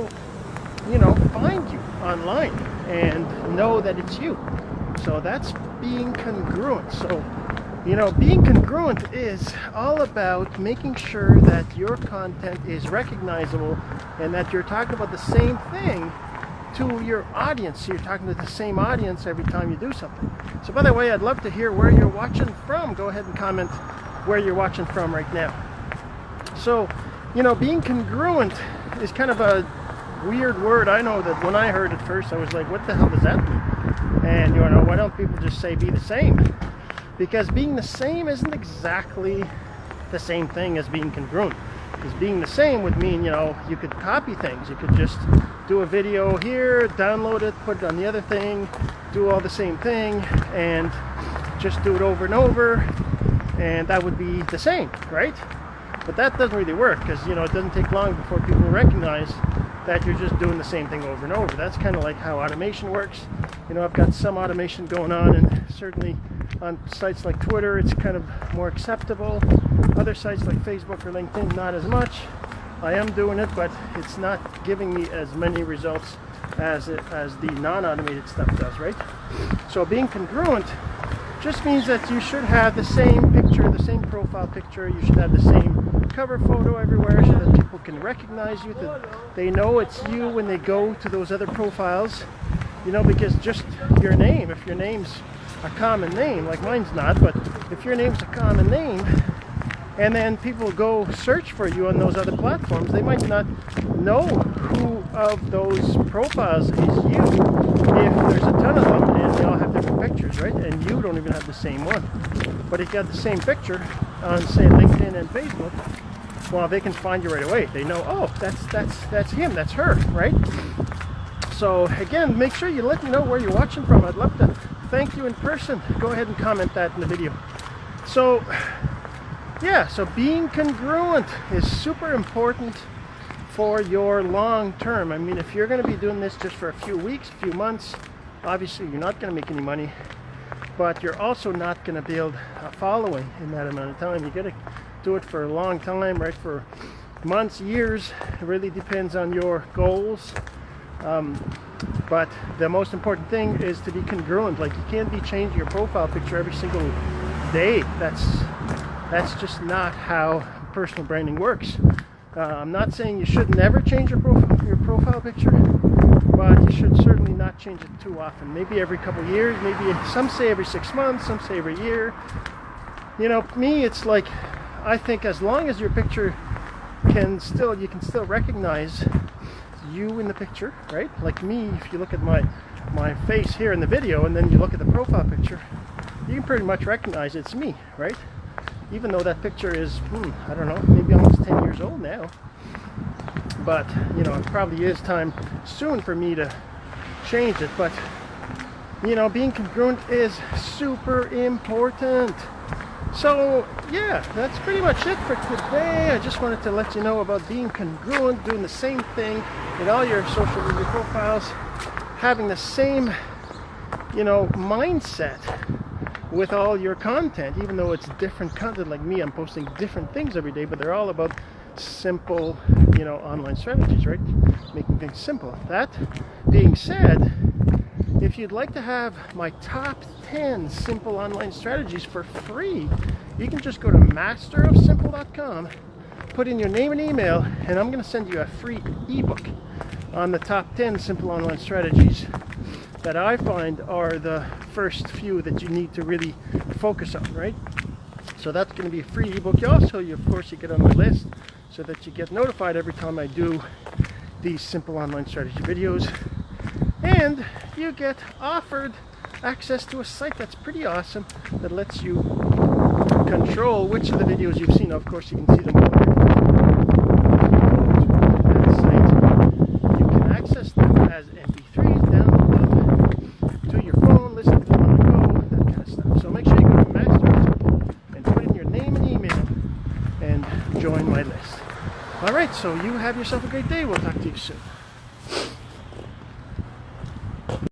people, find you online and know that it's you. So that's being congruent. So, being congruent is all about making sure that your content is recognizable and that you're talking about the same thing to your audience. So you're talking to the same audience every time you do something. So by the way, I'd love to hear where you're watching from. Go ahead and comment where you're watching from right now. So, being congruent is kind of a weird word. I know that when I heard it first, I was like, what the hell does that mean? And why don't people just say be the same? Because being the same isn't exactly the same thing as being congruent. Because being the same would mean, you could copy things. You could just do a video here, download it, put it on the other thing, do all the same thing, and just do it over and over, and that would be the same, right? But that doesn't really work, because it doesn't take long before people recognize that you're just doing the same thing over and over. That's kind of like how automation works. I've got some automation going on, and certainly on sites like Twitter it's kind of more acceptable. Other sites like Facebook or LinkedIn, not as much. I am doing it, but it's not giving me as many results as the non-automated stuff does, right? So being congruent just means that you should have the same picture, the same profile picture. You should have the same cover photo everywhere so that people can recognize you, that they know it's you when they go to those other profiles. Because just your name, if your name's a common name, like mine's not, but if your name's a common name, and then people go search for you on those other platforms, they might not know who of those profiles is you if there's a ton of them and they all have different pictures, right? And you don't even have the same one. But if you got the same picture on, say, LinkedIn and Facebook, well, they can find you right away. They know, oh, that's him, that's her, right? So again, make sure you let me know where you're watching from. I'd love to thank you in person. Go ahead and comment that in the video. So yeah, so being congruent is super important for your long term. I mean, if you're going to be doing this just for a few weeks, a few months, obviously you're not going to make any money, but you're also not going to build a following in that amount of time. You got to do it for a long time, right? For months, years. It really depends on your goals. But the most important thing is to be congruent. Like, you can't be changing your profile picture every single day. That's just not how personal branding works. I'm not saying you should never change your profile picture, but you should certainly not change it too often. Maybe every couple of years, maybe some say every 6 months, some say every year. Me, it's like, I think as long as your picture you can still recognize you in the picture, right? Like me, if you look at my face here in the video and then you look at the profile picture, you can pretty much recognize it's me, right? Even though that picture is, I don't know, maybe almost 10 years old now. But, it probably is time soon for me to change it. But, being congruent is super important. So, yeah, that's pretty much it for today. I just wanted to let you know about being congruent, doing the same thing in all your social media profiles, having the same, mindset with all your content, even though it's different content. Like me, I'm posting different things every day, but they're all about simple, online strategies, right? Making things simple. That being said, if you'd like to have my top 10 simple online strategies for free, you can just go to masterofsimple.com, put in your name and email, and I'm going to send you a free ebook on the top 10 simple online strategies that I find are the first few that you need to really focus on, right? So that's going to be a free ebook. Of course, you get on the list so that you get notified every time I do these simple online strategy videos. And you get offered access to a site that's pretty awesome that lets you control which of the videos you've seen. Of course, you can see them all. That site, you can access them as MP3s, download them to your phone, listen to them on the go, that kind of stuff. So make sure you go to Master and put in your name and email and join my list. All right, so you have yourself a great day. We'll talk to you soon.